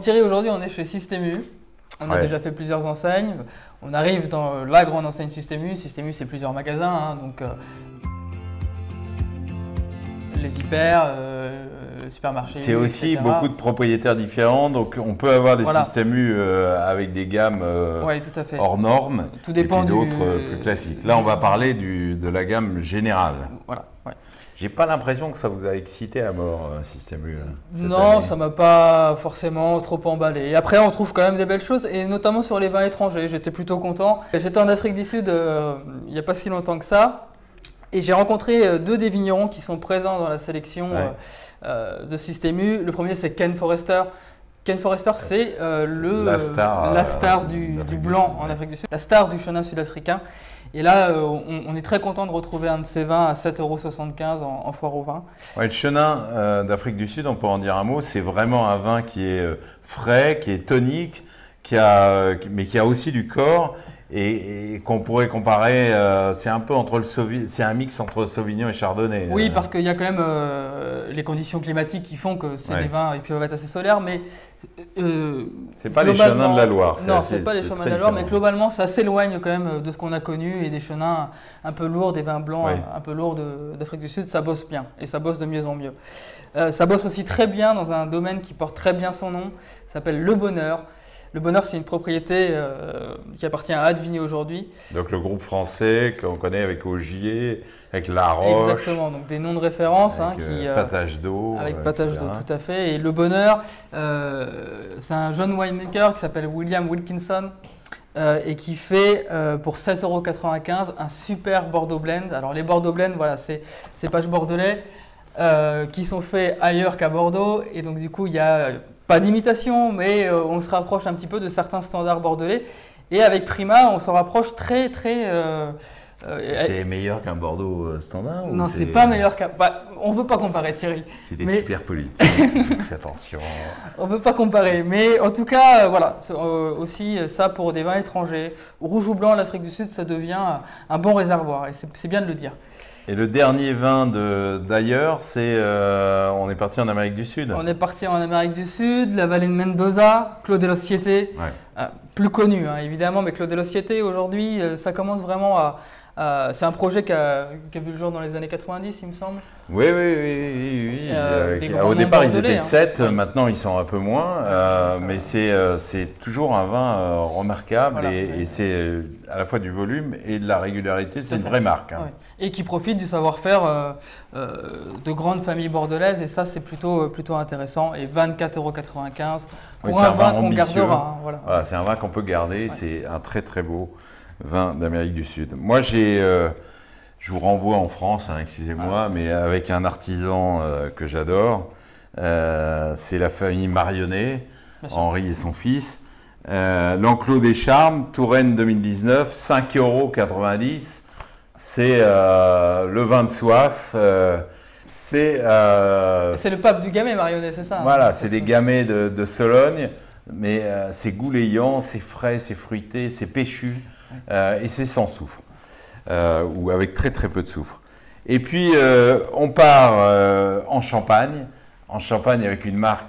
Thierry, aujourd'hui, on est chez Système U. On a déjà fait plusieurs enseignes. On arrive dans la grande enseigne Système U. Système U, c'est plusieurs magasins, hein, donc les hyper, supermarchés. C'est aussi etc. beaucoup de propriétaires différents, donc on peut avoir des Système U avec des gammes tout à fait. hors normes, tout dépend et puis d'autres plus classiques. Là, on va parler de la gamme générale. Voilà. J'ai pas l'impression que ça vous a excité à mort, Système U. Non, ça m'a pas forcément trop emballé. Et après, on trouve quand même des belles choses, et notamment sur les vins étrangers. J'étais plutôt content. J'étais en Afrique du Sud il n'y a pas si longtemps que ça, et j'ai rencontré deux des vignerons qui sont présents dans la sélection de Système U. Le premier, c'est Ken Forrester. Ken Forrester, c'est la star du blanc en Afrique du Sud, la star du chenin sud-africain. Et là, on est très content de retrouver un de ces vins à 7,75 € en foire au vin. Ouais, le chenin d'Afrique du Sud, on peut en dire un mot, c'est vraiment un vin qui est frais, qui est tonique, mais qui a aussi du corps et qu'on pourrait comparer, c'est un peu c'est un mix entre Sauvignon et Chardonnay. Oui, parce qu'il y a quand même les conditions climatiques qui font que c'est des vins qui peuvent être assez solaires, mais c'est pas les chenins de la Loire. Non, c'est pas les chenins de la Loire, mais globalement, ça s'éloigne quand même de ce qu'on a connu, et des chenins un peu lourds, des vins blancs un peu lourds d'Afrique du Sud, ça bosse bien, et ça bosse de mieux en mieux. Ça bosse aussi très bien dans un domaine qui porte très bien son nom, ça s'appelle Le Bonheur. Le Bonheur, c'est une propriété qui appartient à Advigné aujourd'hui. Donc le groupe français qu'on connaît avec Augier, avec La Roche. Exactement, donc des noms de référence. Patage d'eau. Avec Patage d'eau, tout à fait. Et Le Bonheur, c'est un jeune winemaker qui s'appelle William Wilkinson et qui fait pour 7,95 € un super Bordeaux Blend. Alors les Bordeaux Blend, voilà, c'est cépages bordelais qui sont faits ailleurs qu'à Bordeaux. Et donc du coup, il y a pas d'imitation, mais on se rapproche un petit peu de certains standards bordelais. Et avec Prima, on s'en rapproche très. C'est meilleur qu'un Bordeaux standard? Non, c'est pas meilleur qu'un. On ne peut pas comparer, Thierry. C'était super politique. Fais attention. On ne peut pas comparer, mais en tout cas, voilà. Aussi, ça pour des vins étrangers. Rouge ou blanc, l'Afrique du Sud, ça devient un bon réservoir, et c'est bien de le dire. Et le dernier vin d'ailleurs, on est parti en Amérique du Sud. On est parti en Amérique du Sud, la vallée de Mendoza, Clos de los Siete, plus connu évidemment, mais Clos de los Siete aujourd'hui, ça commence vraiment c'est un projet qui a vu le jour dans les années 90, il me semble. Oui. Au départ, ils étaient 7, maintenant ils sont un peu moins, mais c'est toujours un vin remarquable, voilà, et c'est à la fois du volume et de la régularité, c'est une vraie marque. Hein. Et qui profite du savoir-faire de grandes familles bordelaises, et ça c'est plutôt intéressant, et 24,95 € pour un vin qu'on gardera. Hein, voilà, c'est un vin qu'on peut garder, c'est un très très beau vin d'Amérique du Sud. Moi, je vous renvoie en France, hein, excusez-moi, mais avec un artisan que j'adore. C'est la famille Marionnet, Henri et son fils. L'Enclos des Charmes, Touraine 2019, 5,90 €. C'est le vin de soif. C'est le pape du gamay, Marionnet, c'est ça? Voilà, c'est des gamay de Sologne, mais c'est goulayant, c'est frais, c'est fruité, c'est péchu. Et c'est sans soufre, ou avec très très peu de soufre. Et puis on part en Champagne avec une marque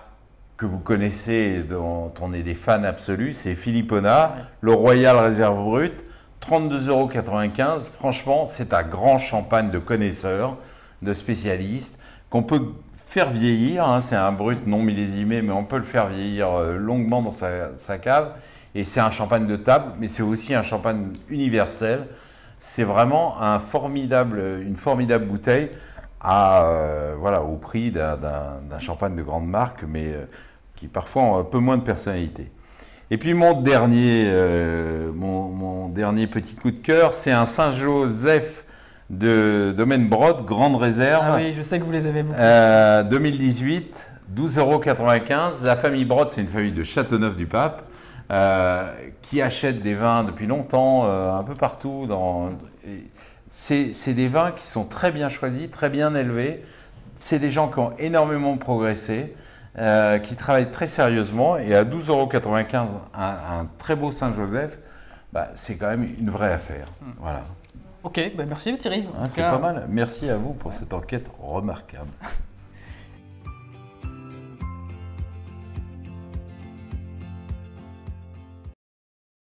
que vous connaissez, dont on est des fans absolus, c'est Philippona, le Royal Réserve Brute, 32,95 €. Franchement, c'est un grand champagne de connaisseurs, de spécialistes, qu'on peut faire vieillir, hein. C'est un brut non millésimé, mais on peut le faire vieillir longuement dans sa cave. Et c'est un champagne de table, mais c'est aussi un champagne universel. C'est vraiment une formidable bouteille au prix d'un champagne de grande marque, mais qui parfois a un peu moins de personnalité. Et puis mon dernier petit coup de cœur, c'est un Saint-Joseph de Domaine Brod, grande réserve. Ah oui, je sais que vous les avez beaucoup. 2018, 12,95 €. La famille Brod, c'est une famille de Châteauneuf-du-Pape. Qui achètent des vins depuis longtemps, un peu partout. C'est des vins qui sont très bien choisis, très bien élevés. C'est des gens qui ont énormément progressé, qui travaillent très sérieusement. Et à 12,95 €, un très beau Saint-Joseph, c'est quand même une vraie affaire. Voilà. Ok, merci Thierry. C'est pas mal. Merci à vous pour cette enquête remarquable.